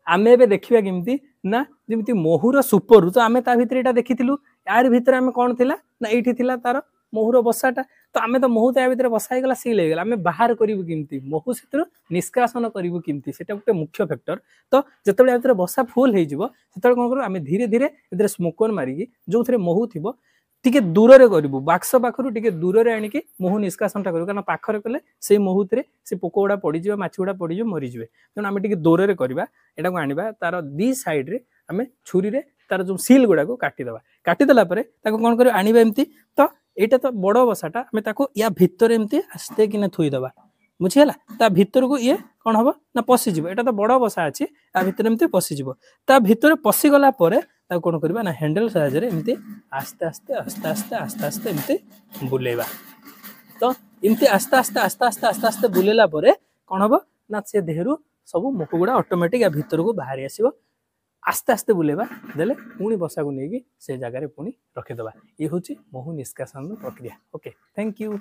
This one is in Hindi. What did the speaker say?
आमे एबे देखिबा केमती ना जेमती मोहुर सुपर तो आमे ता भितर एटा देखिथिलु यार भितर आमे कोन थिला ना एठी थिला तार मोहुर बसाटा तो आमे तो महू ता भितर बसा गला सील हो गला आमे बाहर करिवु केमती महू सेतर निष्कासन करिवु केमती सेटा गोटे मुख्य फैक्टर तो जेतेबेले भितर बसा फुल हे जिवो सेतेबेले कोन करू आमे धीरे धीरे एदरे स्मोकर मारिकी जो थरे महू थिबो टिके दूर रे करिवु बाक्स पाखरु टिके दूर रे आनिकी महू निष्कासनटा करू कारण पाखरे कले से महू थरे से पोकोडा पड़ी जिवो माछुडा पड़ी जिवो मरि जिवे तन आमे टिके दूर रे करबा एटा को आनिबा तार दी साइड रे आमे छुरी रे तार जो सील गुडा को काटी देला परे ताको कोन करू आनिबा एमती तो एटा तो बड़ बसाटा आमे ताको या भितर एमती आस्ते किने थुई दबा बुझिला ता भितर को ये कोन हबो ना पसि जिवो एटा तो बड़ बसा अछि आ भितर एमती पसि जिवो ता भितर पसि गला परे ता कोन करबा ना हैंडल साहाय्य रे एमती आस्ते आस्ते आस्ते आस्ते आस्ते आस्ते एमती बुलेबा तो एमती आस्ते आस्ते आस्ते आस्ते आस्ते आस्ते बुलेला परे कोन हबो ना से देहरु सब मुख गुडा ऑटोमेटिक या भितर को बाहर आसीबो आस्ते आस्ते बुलेबा देले पुणी बसा को नेकी से जगह रे पुणी रखिदबा ये होची महू निष्कासन प्रक्रिया ओके थैंक यू।